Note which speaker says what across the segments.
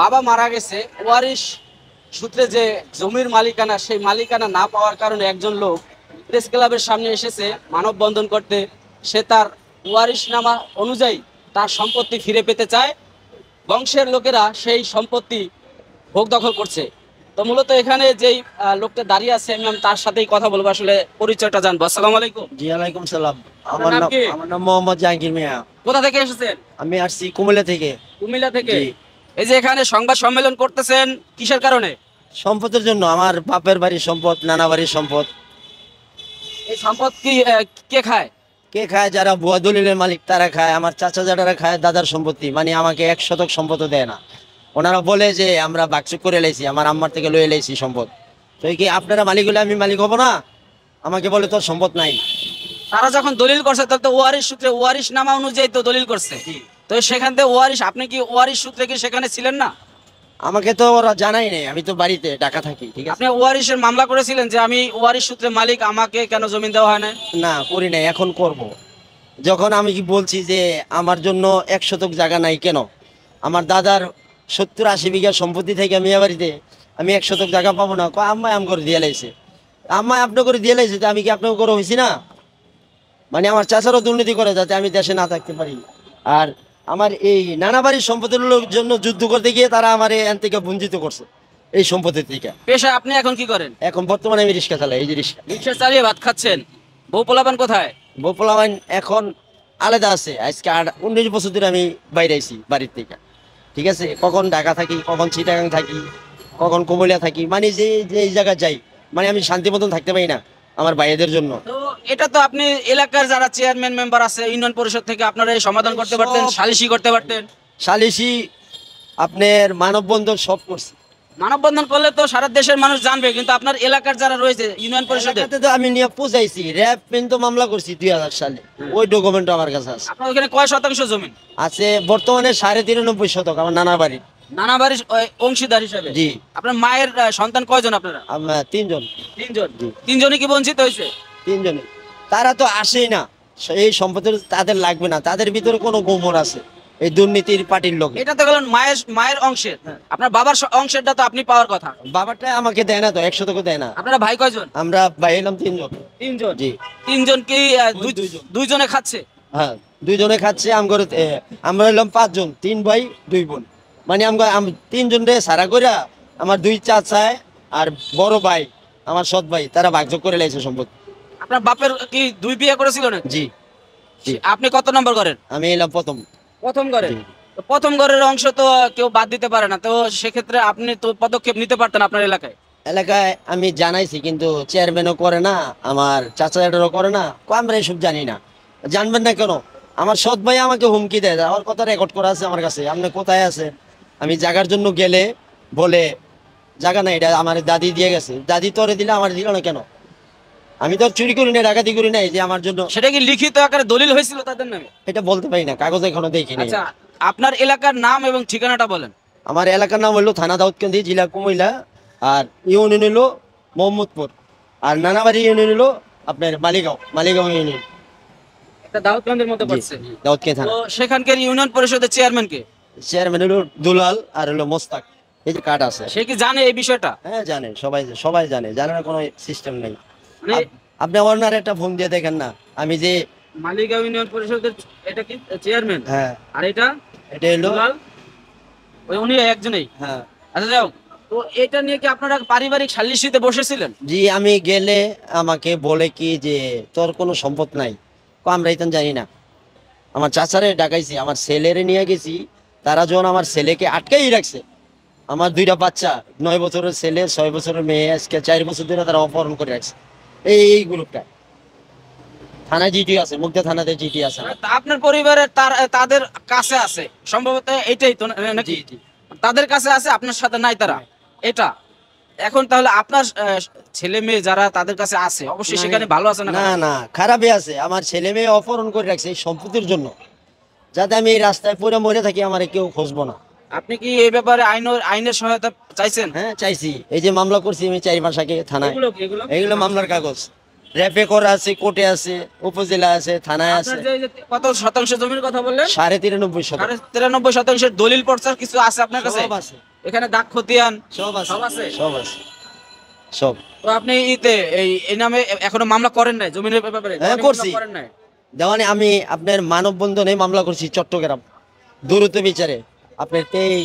Speaker 1: বাবা মারা গেছে, ওয়ারিশ সূত্রে যে জমির মালিকানা, সেই মালিকানা না পাওয়ার কারণে একজন লোক প্রেস ক্লাবের সামনে এসেছে মানববন্ধন করতে। সে তার ওয়ারিশনামা অনুযায়ী তার সম্পত্তি ফিরে পেতে চায়। বংশের লোকেরা সেই সম্পত্তি ভোগ দখল করছে। তো মূলত এখানে যেই লোকটা দাঁড়িয়ে আছে, আমি তার সাথেই কথা বলবো, আসলে পরিচয়টা জানবো। আসসালামু আলাইকুম।
Speaker 2: জি ওয়ালাইকুম সালাম।
Speaker 1: আপনার নাম কি?
Speaker 2: আমার নাম মোহাম্মদ জাহাঙ্গীর মিয়া।
Speaker 1: কোথা থেকে এসেছেন?
Speaker 2: আমি আসছি কুমিল্লা থেকে।
Speaker 1: কুমিল্লা থেকে।
Speaker 2: জি।
Speaker 1: এই যে এখানে সংবাদ সম্মেলন করতেছেন, কিসের কারণে?
Speaker 2: সম্পদের জন্য, আমার বাপের বাড়ির সম্পদ, নানা বাড়ির সম্পদ।
Speaker 1: এই সম্পদ কি কে খায়?
Speaker 2: কে খায়? যারা ভুয়া দলিলের মালিক তারা খায়। আমার চাচা যারা খায় দাদার সম্পত্তি, মানে আমাকে 1 শতক সম্পদও দেয় না। ওনারা বলে যে আমরা বাকচুক করে এলাইছি, আমার আম্মার থেকে লয়ে এলাইছি সম্পদ। তো এই কি আপনারা মালিক হলে আমি মালিক হব না? আমাকে বলে তোর সম্পদ নাই।
Speaker 1: তারা যখন দলিল করছে তাহলে তো ওয়ারিশ সূত্রে, ওয়ারিশ নামা অনুযায়ী তো দলিল করছে। তো সেখান থেকে ওয়ারিশ, আপনি কি ওয়ারিশ সূত্রে কি সেখানে ছিলেন না?
Speaker 2: আমাকে তো ওরা জানাই নেই, আমি তো বাড়িতে ঢাকা থাকি। ঠিক আছে,
Speaker 1: আপনি ওয়ারিশের মামলা করেছিলেন যে আমি ওয়ারিশ সূত্রে মালিক, আমাকে কেন জমি দেওয়া হয় না?
Speaker 2: না করি নাই, এখন করব। যখন আমি কি বলছি যে আমার জন্য 1 শতক জায়গা নাই কেন, আমার দাদার 70-80 বিঘা সম্পত্তি থেকে মিয়া বাড়িতে আমি 1 শতক জায়গা পাবো না? আম্মাই আম করে দিয়ে লাইছে, আম্মাই আপনি করে দিয়ে লাইছে, তো আমি কি আপনাকে করে হয়েছি না? মানে আমার চাচারও দুর্নীতি করে যাতে আমি দেশে না থাকতে পারি। আর আমার এই নানা বাড়ির সম্পত্তির জন্য যুদ্ধ করতে গিয়ে তারা আমার এখান থেকে বঞ্চিত করছে এই সম্পত্তির থেকে।
Speaker 1: পেশা আপনি এখন কি করেন?
Speaker 2: এখন বর্তমানে আমি রিক্সা চালাই, এই যে রিক্সা।
Speaker 1: রিক্সা চালিয়ে ভাত খাচ্ছেন। বউ পোলাপান কোথায়?
Speaker 2: বপুলাবাইন এখন আলাদা আছে। আজকে 19 বছর ধরে আমি বাইরে আইছি বাড়ির থেকে। ঠিক আছে, কখন ঢাকা থাকি, কখন চিটাগাং থাকি, কখন কুমিল্লা থাকি, মানে যে যে এই জায়গায় যাই, মানে আমি শান্তি মতন থাকতে পারি না আমার ভাইদের জন্য।
Speaker 1: তো এটা তো আপনি এলাকার যারা চেয়ারম্যান মেম্বার আছে ইউনিয়ন পরিষদ থেকে, আপনারা এই সমাধান করতে পারতেন, সালিশি করতে পারতেন।
Speaker 2: সালিশি আপনার মানববন্ধন সব করছি।
Speaker 1: মানববন্ধন করলে তো সারা দেশের মানুষ জানবে, কিন্তু আপনার এলাকার যারা রয়েছে ইউনিয়ন পরিষদে,
Speaker 2: এলাকাতে তো আমি নিয়ে পৌঁছাইছি, র্যাব কিন্তু মামলা করছি 2000 সালে। ওই ডকুমেন্ট আমার কাছে আছে।
Speaker 1: আপনার ওখানে কয় শতাংশ জমি
Speaker 2: আছে বর্তমানে 93.5 শতক আমার নানা বাড়ি।
Speaker 1: নানা বাড়ির অংশীদার হিসেবে?
Speaker 2: জি।
Speaker 1: আপনার মায়ের সন্তান কয়জন আপনারা?
Speaker 2: আমরা 3 জন।
Speaker 1: তিনজন।
Speaker 2: জি।
Speaker 1: তিনজনই কি বঞ্চিত হয়েছে?
Speaker 2: 3 জনই। তারা তো আসেই না, এই সম্পত্তি তাদের লাগবে না, তাদের ভিতরে কোনো গোমর আছে এই দুর্নীতির পার্টির লোক।
Speaker 1: এটা তো গেলেন মায়ের মায়ের অংশের। আপনার বাবার অংশেরটা তো আপনি পাওয়ার কথা।
Speaker 2: বাবাটা আমাকে দেয় না তো, 1 শতক দেয় না।
Speaker 1: আপনারা ভাই কয়জন?
Speaker 2: আমরা ভাই এলাম 3 জন।
Speaker 1: তিনজন।
Speaker 2: জি।
Speaker 1: তিনজন কি
Speaker 2: দুইজন।
Speaker 1: দুইজনে খাচ্ছে?
Speaker 2: হ্যাঁ, 2 জনে খাচ্ছে। আমরা এলাম 5 জন, 3 ভাই 2 বোন। মানে আমরা 3 জন রে সারা কইরা আমার 2 চাচায় আর বড় ভাই আমার সৎ ভাই তারা ভাগযোগ করে লাইছে সম্পত্তি।
Speaker 1: আপনার বাপের কি দুই বিয়ে করেছিল না?
Speaker 2: জি। জি।
Speaker 1: আপনি কত নম্বর করেন?
Speaker 2: আমি এলাম প্রথম।
Speaker 1: প্রথম ঘরে।
Speaker 2: জি।
Speaker 1: তো প্রথম ঘরের অংশ তো কেউ বাদ দিতে পারে না, তো সেক্ষেত্রে আপনি তো পদক্ষেপ নিতে পারতেন আপনার এলাকায়।
Speaker 2: এলাকায় আমি জানাইছি, কিন্তু চেয়ারম্যানও করে না, আমার চাচাটারও করে না। আমরা এসব জানি না। জানবেন না কেন? আমার সৎ ভাই আমাকে হুমকি দেয়, আমার কথা রেকর্ড করা আছে আমার কাছে। আপনি কোথায় আছে? আমি জায়গার জন্য গেলে বলে জায়গা নাই, এটা আমার দাদি দিয়ে গেছে। দাদি তোরে দিলে আমার দিল না কেন? আমি তো আর চুরি করি না, ডাকাতি করি নাই যে আমার জন্য।
Speaker 1: সেটা কি লিখিত আকারে দলিল হয়েছিল তাদের নামে?
Speaker 2: এটা বলতে পারি না, কাগজ এখনো দেখি নাই।
Speaker 1: আচ্ছা, আপনার এলাকার নাম এবং ঠিকানাটা বলেন।
Speaker 2: আমার এলাকার নাম হলো থানা দাউদকান্দি, জেলা কুমিল্লা। আর ইউনিয়ন হলো মোহাম্মদপুর। আর নানাবাড়ি ইউনিয়ন হলো আপনার মালিগাঁও ইউনিয়ন।
Speaker 1: এটা দাউদকান্দির মধ্যে পড়ছে।
Speaker 2: দাউদকান্দি থানা।
Speaker 1: তো সেখানকার ইউনিয়ন পরিষদের চেয়ারম্যান কে?
Speaker 2: চেয়ারম্যান হলো দুলাল, আর হলো মোস্তাক। এই যে কার্ড আছে।
Speaker 1: সে কি জানে এই বিষয়টা?
Speaker 2: হ্যাঁ জানে, সবাই সবাই জানে, জানার কোনো সিস্টেম নেই।
Speaker 1: মানে
Speaker 2: আপনি ওনার একটা ফোন দিয়ে দেখেন না, আমি যে
Speaker 1: মালিগাঁও ইউনিয়ন পরিষদের এটা কি চেয়ারম্যান?
Speaker 2: হ্যাঁ,
Speaker 1: আর এটা
Speaker 2: এটা হলো
Speaker 1: দুলাল, ওই উনি একজনই।
Speaker 2: হ্যাঁ।
Speaker 1: আচ্ছা যাও, তো এটা নিয়ে কি আপনারা পারিবারিক সালিশিতে বসেছিলেন?
Speaker 2: জি, আমি গেলে আমাকে বলে কি যে তোর কোনো সম্পদ নাই। আমরা এটা জানি না। আমার চাচারে ডাকাইছি, আমার ছেলেরে নিয়ে গেছি। তারা যখন আমার ছেলেকে আটকাই রাখছে, আমার 2টা বাচ্চা, 9 বছরের ছেলে, 6 বছরের মেয়ে, আজকে 4 বছর ধরে তারা অপহরণ করে রাখছে। এই গ্রুপটা থানা জিটি আছে, মুগদা থানাতে জিটি আছে।
Speaker 1: তা আপনার পরিবারের তাদের কাছে আছে সম্ভবত, এইটাই তো নাকি?
Speaker 2: জি জি।
Speaker 1: তাদের কাছে আছে, আপনার সাথে নাই তারা। এটা এখন তাহলে আপনার ছেলে মেয়ে যারা তাদের কাছে আছে, অবশ্যই সেখানে ভালো আছে না?
Speaker 2: না না, খারাপই আছে। আমার ছেলে মেয়ে অপহরণ করে রাখছে এই সম্পত্তির জন্য, যাতে আমি এই রাস্তায় পড়ে মরে থাকি, আমার কেউ খুঁজবো না।
Speaker 1: আপনি কি এই ব্যাপারে আইনের সহায়তা চাইছেন?
Speaker 2: হ্যাঁ চাইছি, এই যে মামলা করছি আমি 4 মাস আগে থানায়।
Speaker 1: এগুলো
Speaker 2: এইগুলো মামলার কাগজ। র্যাপে করা আছে, কোর্টে আছে, উপজেলা আছে, থানায় আছে।
Speaker 1: আপনার যে কত শতাংশ জমির কথা বললেন?
Speaker 2: 93.5 শতাংশ।
Speaker 1: 93% দলিল পর্চার কিছু আছে আপনার কাছে?
Speaker 2: সব আছে,
Speaker 1: এখানে দাগ খতিয়ান
Speaker 2: সব আছে,
Speaker 1: সব আছে?
Speaker 2: সব আছে, সব।
Speaker 1: তো আপনি এই নামে এখনো মামলা করেন নাই জমির ব্যাপারে?
Speaker 2: হ্যাঁ,
Speaker 1: মামলা
Speaker 2: করছি।
Speaker 1: করেন নাই?
Speaker 2: দেওয়ানি আমি আপনার মানববন্ধনে মামলা করছি চট্টগ্রাম, দ্রুত বিচারে। আপনার এই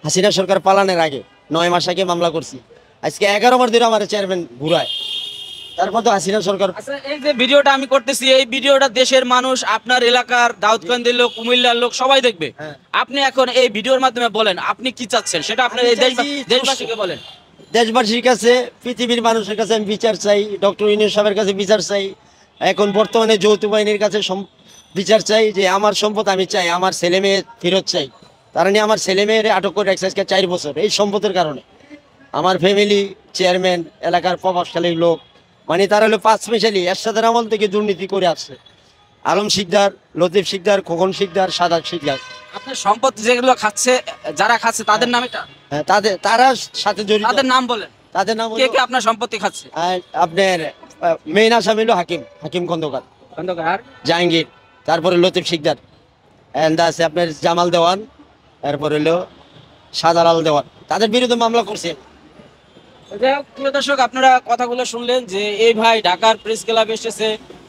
Speaker 2: হাসিনা সরকার পালানোর আগে 9 মাস আগে মামলা করছি। আজকে 11 বার ধরে আমার চেয়ারম্যান ঘুরায়, তারপর তো হাসিনা সরকার।
Speaker 1: আচ্ছা, এই যে ভিডিওটা আমি করতেছি, এই ভিডিওটা দেশের মানুষ, আপনার এলাকার দাউদকান্দির লোক, কুমিল্লার লোক সবাই দেখবে।
Speaker 2: হ্যাঁ।
Speaker 1: আপনি এখন এই ভিডিওর মাধ্যমে বলেন আপনি কি চাচ্ছেন, সেটা আপনার
Speaker 2: আমি
Speaker 1: এই
Speaker 2: চাইছি
Speaker 1: দেশবাসীকে বলেন।
Speaker 2: দেশবাসীর কাছে, পৃথিবীর মানুষের কাছে আমি বিচার চাই, ডক্টর ইউনূস সাহেবের কাছে বিচার চাই, এখন বর্তমানে যৌথ বাহিনীর কাছে বিচার চাই, যে আমার সম্পদ আমি চাই, আমার ছেলে মেয়ে ফেরত চাই। তার নিয়ে আমার ছেলে মেয়ের আটক করে রাখছে আজকে 4 বছর এই সম্পদের কারণে। আমার ফ্যামিলি, চেয়ারম্যান, এলাকার প্রভাবশালী লোক, মানে তারা হলো 5 মিশালি এরশাদের আমল থেকে দুর্নীতি করে আসছে। আলম শিকদার, লতিফ শিকদার, খোকন শিকদার, সাদাত শিকদার।
Speaker 1: আপনার সম্পদ যেগুলো খাচ্ছে, যারা খাচ্ছে তাদের নাম এটা?
Speaker 2: হ্যাঁ, তারা সাথে জড়িত।
Speaker 1: তাদের নাম বলেন,
Speaker 2: তাদের নাম
Speaker 1: কে
Speaker 2: হলো
Speaker 1: কে আপনার সম্পত্তি খাচ্ছে?
Speaker 2: আপনার মেইন আসামি হলো হাকিম খন্দকার,
Speaker 1: খন্দকার,
Speaker 2: জাহাঙ্গীর, তারপরে লতিফ শিকদার, এন্ড আছে আপনার জামাল দেওয়ান, তারপরে হলো শাহজালাল দেওয়ান। তাদের বিরুদ্ধে মামলা করছে।
Speaker 1: যাই হোক, প্রিয় দর্শক, আপনারা কথাগুলো শুনলেন যে এই ভাই ঢাকার প্রেস ক্লাবে এসেছে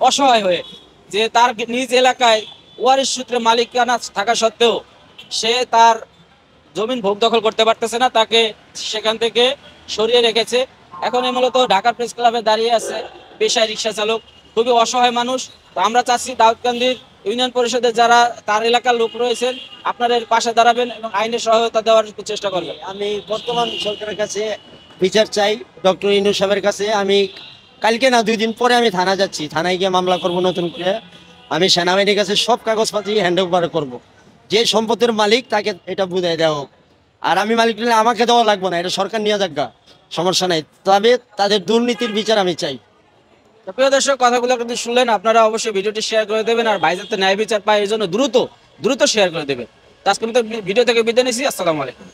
Speaker 1: অসহায় হয়ে, যে তার নিজ এলাকায় ওয়ারিশ সূত্রে মালিকানা থাকা সত্ত্বেও সে তার জমিন ভোগ দখল করতে পারতেছে না, তাকে সেখান থেকে সরিয়ে রেখেছে। এখন এই মূলত ঢাকার প্রেস ক্লাবে দাঁড়িয়ে আছে পেশায় রিক্সা চালক, খুবই অসহায় মানুষ। তো আমরা চাচ্ছি দাউদকান্দির ইউনিয়ন পরিষদের যারা তার এলাকার লোক রয়েছেন, আপনারা এর পাশে দাঁড়াবেন এবং আইনের সহায়তা দেওয়ার চেষ্টা করবেন।
Speaker 2: আমি বর্তমান সরকারের কাছে বিচার চাই, ডক্টর ইউনূস সাহেবের কাছে। আমি কালকে না 2 দিন পরে আমি থানা যাচ্ছি, থানায় গিয়ে মামলা করবো নতুন করে। আমি সেনাবাহিনীর কাছে সব কাগজপাতি হ্যান্ড ওভার করবো, যে সম্পদের মালিক তাকে এটা বুঝাই দেওয়া হোক। আর আমি মালিক নিলে আমাকে দেওয়া লাগবে না, এটা সরকার নিয়ে যাক গা, সমস্যা নাই। তবে তাদের দুর্নীতির বিচার আমি চাই।
Speaker 1: তো প্রিয় দর্শক, কথাগুলো কিন্তু শুনলেন, আপনারা অবশ্যই ভিডিওটি শেয়ার করে দেবেন, আর ভাই যাতে ন্যায় বিচার পায় এই জন্য দ্রুত শেয়ার করে দেবেন। তো আজকে ভিডিও থেকে বিদায় নিচ্ছি। আসসালামু আলাইকুম।